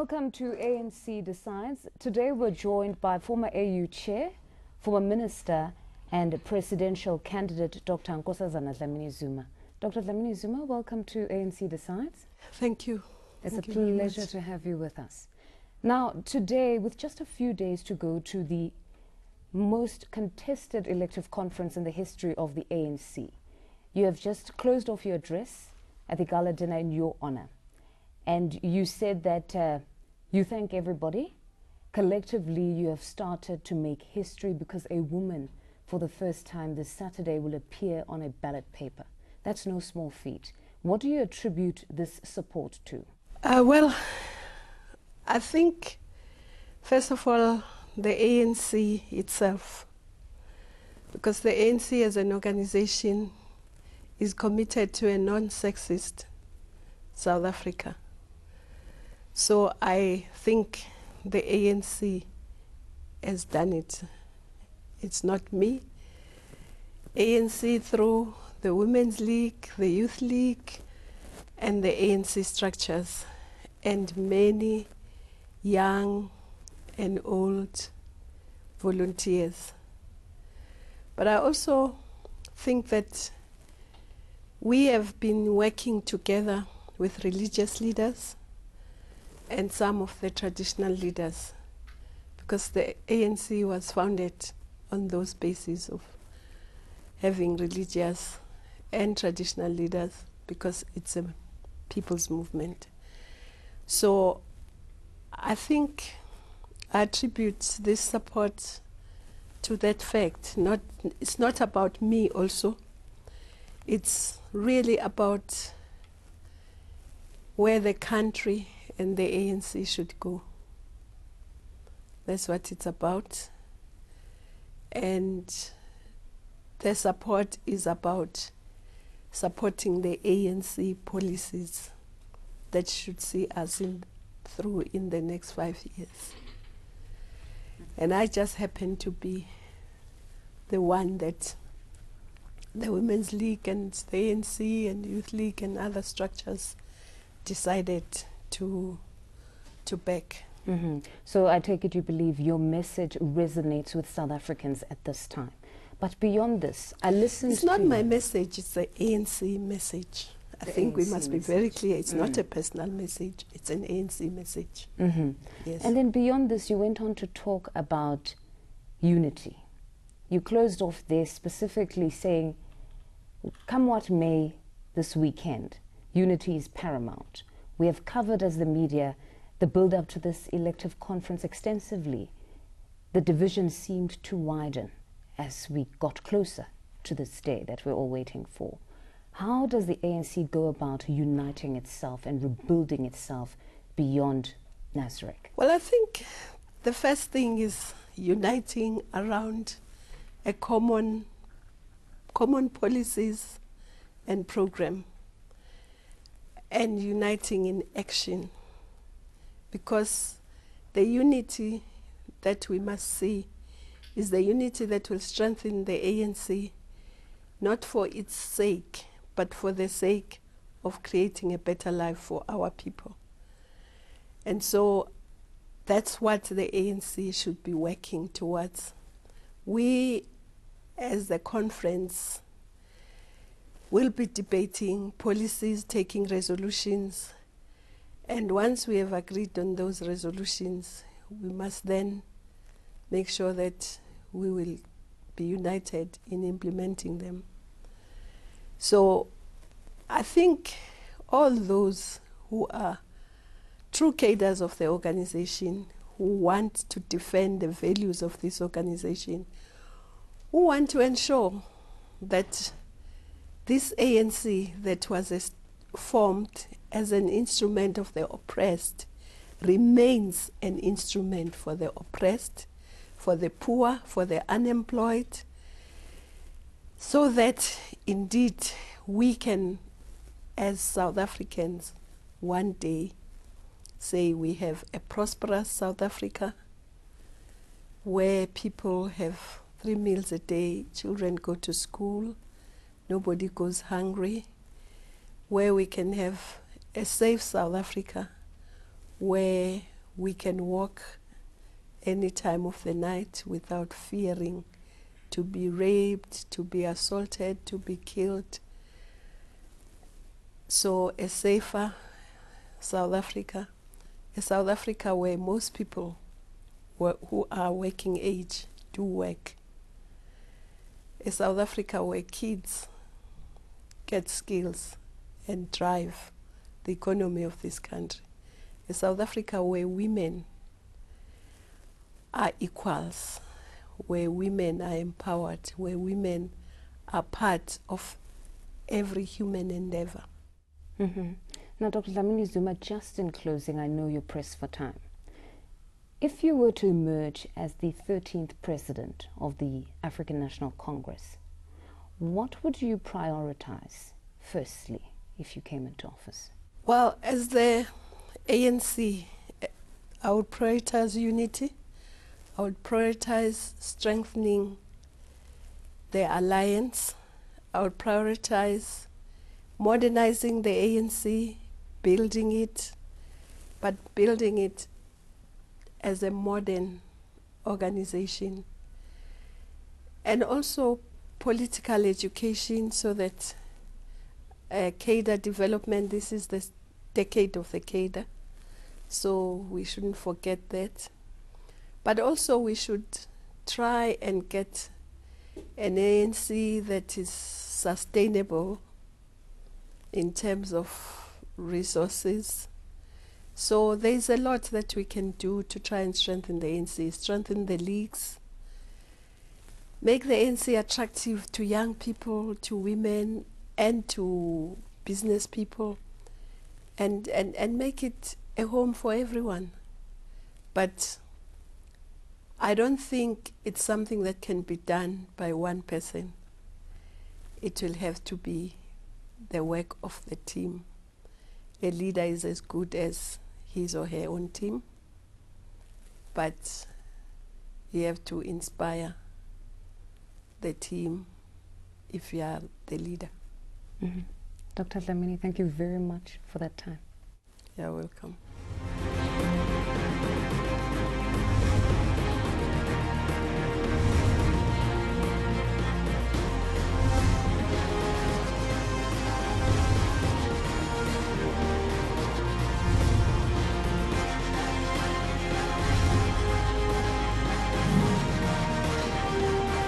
Welcome to ANC Decides. Today we're joined by former AU Chair, former Minister and Presidential Candidate Dr. Nkosazana Dlamini-Zuma. Dr. Dlamini-Zuma, welcome to ANC Decides. Thank you. It's a pleasure to have you with us. Now, today, with just a few days to go to the most contested elective conference in the history of the ANC, you have just closed off your address at the gala dinner in your honor. And you said that you thank everybody. Collectively, you have started to make history because a woman, for the first time this Saturday, will appear on a ballot paper. That's no small feat. What do you attribute this support to? Well, I think, first of all, the ANC itself, because the ANC as an organization is committed to a non-sexist South Africa. So I think the ANC has done it. It's not me. ANC through the Women's League, the Youth League, and the ANC structures, and many young and old volunteers. But I also think that we have been working together with religious leaders and some of the traditional leaders, because the ANC was founded on those bases of having religious and traditional leaders, because it's a people's movement. So I think I attribute this support to that fact. It's not about me also. It's really about where the country and the ANC should go. That's what it's about. And the support is about supporting the ANC policies that should see us through in the next 5 years. And I just happen to be the one that the Women's League and the ANC and Youth League and other structures decided to back. Mm-hmm. So I take it you believe your message resonates with South Africans at this time. But beyond this, I listened to... It's not my message, it's the ANC message. I think we must be very clear. It's not a personal message, it's an ANC message. Mm-hmm. Yes. And then beyond this, you went on to talk about unity. You closed off there specifically saying, come what may this weekend, unity is paramount. We have covered as the media the build-up to this elective conference extensively. The division seemed to widen as we got closer to this day that we're all waiting for. How does the ANC go about uniting itself and rebuilding itself beyond Nasrec? Well, I think the first thing is uniting around a common policies and program, and uniting in action, because the unity that we must see is the unity that will strengthen the ANC, not for its sake, but for the sake of creating a better life for our people. And so that's what the ANC should be working towards. We, as the conference, will be debating policies, taking resolutions, and once we have agreed on those resolutions, we must then make sure that we will be united in implementing them. So I think all those who are true cadres of the organization, who want to defend the values of this organization, who want to ensure that this ANC that was formed as an instrument of the oppressed remains an instrument for the oppressed, for the poor, for the unemployed, so that indeed we can, as South Africans, one day say we have a prosperous South Africa where people have 3 meals a day, children go to school, nobody goes hungry, where we can have a safe South Africa, where we can walk any time of the night without fearing to be raped, to be assaulted, to be killed. So a safer South Africa, a South Africa where most people who are working age do work, a South Africa where kids get skills and drive the economy of this country, a South Africa where women are equals, where women are empowered, where women are part of every human endeavor. Now, Dr. Dlamini-Zuma, just in closing, I know you're pressed for time. If you were to emerge as the 13th president of the African National Congress, what would you prioritize firstly if you came into office? Well, as the ANC, I would prioritize unity. I would prioritize strengthening the alliance. I would prioritize modernizing the ANC, building it, but building it as a modern organization. And also political education, so that cadre development, this is the decade of the cadre, so we shouldn't forget that. But also we should try and get an ANC that is sustainable in terms of resources. So there's a lot that we can do to try and strengthen the ANC, strengthen the leagues, make the ANC attractive to young people, to women, and to business people, and make it a home for everyone. But I don't think it's something that can be done by one person. It will have to be the work of the team. A leader is as good as his or her own team, but you have to inspire the team if you are the leader. Dr. Dlamini, thank you very much for that time. You're welcome.